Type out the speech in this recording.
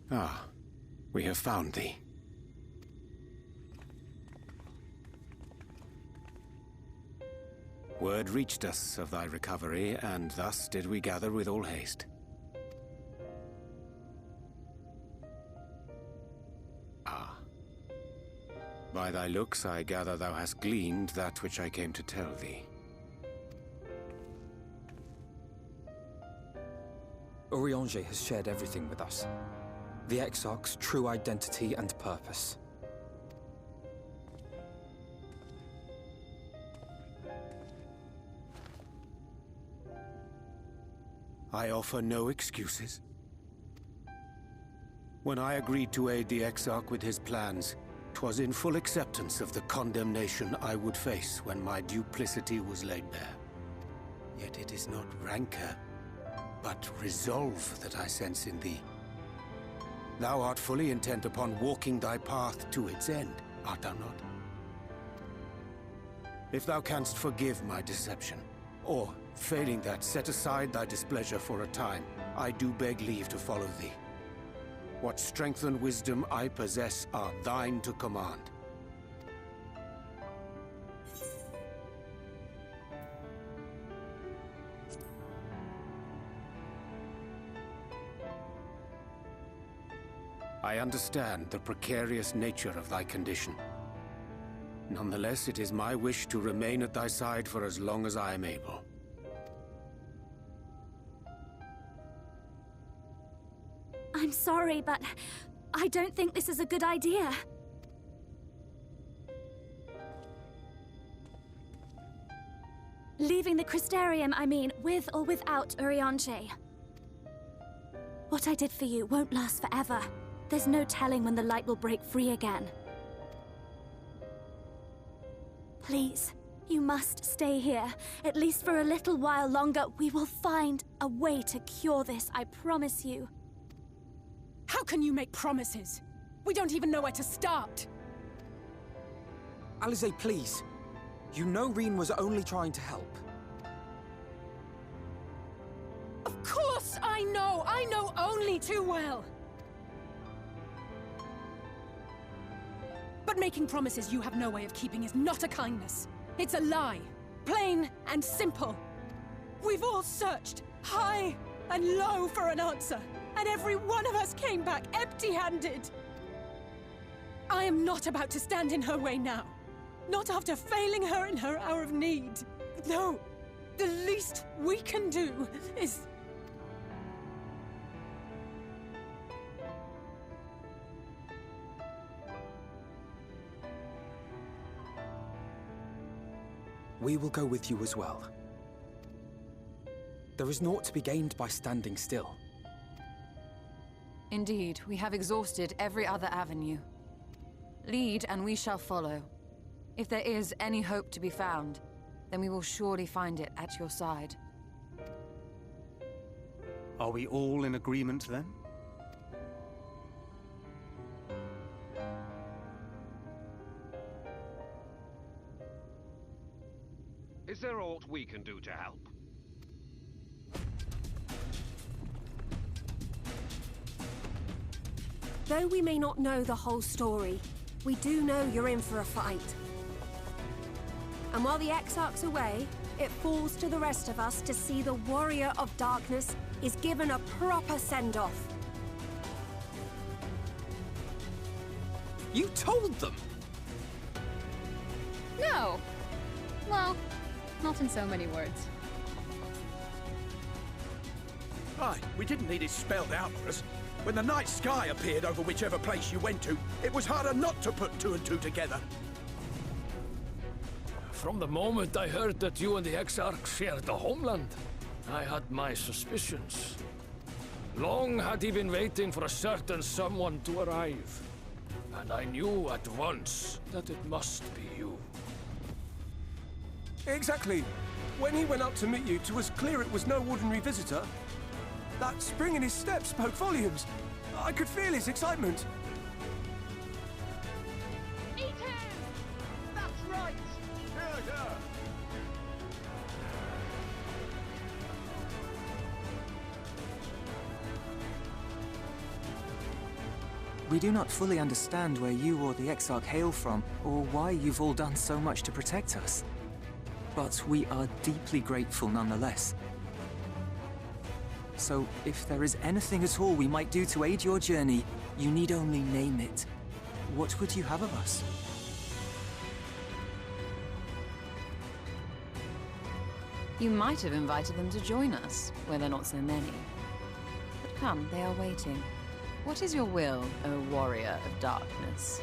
Ah, we have found thee. Word reached us of thy recovery, and thus did we gather with all haste. Ah. By thy looks, I gather thou hast gleaned that which I came to tell thee. Urianger has shared everything with us. The Exarch's true identity and purpose. I offer no excuses. When I agreed to aid the Exarch with his plans, 'twas in full acceptance of the condemnation I would face when my duplicity was laid bare. Yet it is not rancor, but resolve that I sense in thee. Thou art fully intent upon walking thy path to its end, art thou not? If thou canst forgive my deception, or, failing that, set aside thy displeasure for a time, I do beg leave to follow thee. What strength and wisdom I possess are thine to command. I understand the precarious nature of thy condition. Nonetheless, it is my wish to remain at thy side for as long as I am able. I'm sorry, but I don't think this is a good idea. Leaving the Crystarium, I mean, with or without Urianger. What I did for you won't last forever. There's no telling when the light will break free again. Please, you must stay here, at least for a little while longer. We will find a way to cure this, I promise you. How can you make promises? We don't even know where to start. Alize, please. You know Rean was only trying to help. Of course I know! I know only too well! But making promises you have no way of keeping is not a kindness. It's a lie. Plain and simple. We've all searched high and low for an answer, and every one of us came back empty-handed. I am not about to stand in her way now. Not after failing her in her hour of need. No, the least we can do is... We will go with you as well. There is naught to be gained by standing still. Indeed, we have exhausted every other avenue. Lead, and we shall follow. If there is any hope to be found, then we will surely find it at your side. Are we all in agreement, then? Is there aught we can do to help? Though we may not know the whole story, we do know you're in for a fight. And while the Exarch's away, it falls to the rest of us to see the Warrior of Darkness is given a proper send-off. You told them! No! Well, not in so many words. Aye, we didn't need it spelled out for us. When the night sky appeared over whichever place you went to, it was harder not to put two and two together. From the moment I heard that you and the Exarch shared the homeland, I had my suspicions. Long had he been waiting for a certain someone to arrive, and I knew at once that it must be you. Exactly. When he went up to meet you, it was clear it was no ordinary visitor. That spring in his step spoke volumes. I could feel his excitement. Eat him! That's right! Yeah. We do not fully understand where you or the Exarch hail from, or why you've all done so much to protect us. But we are deeply grateful nonetheless. So, if there is anything at all we might do to aid your journey, you need only name it. What would you have of us? You might have invited them to join us, where there are not so many. But come, they are waiting. What is your will, O warrior of darkness?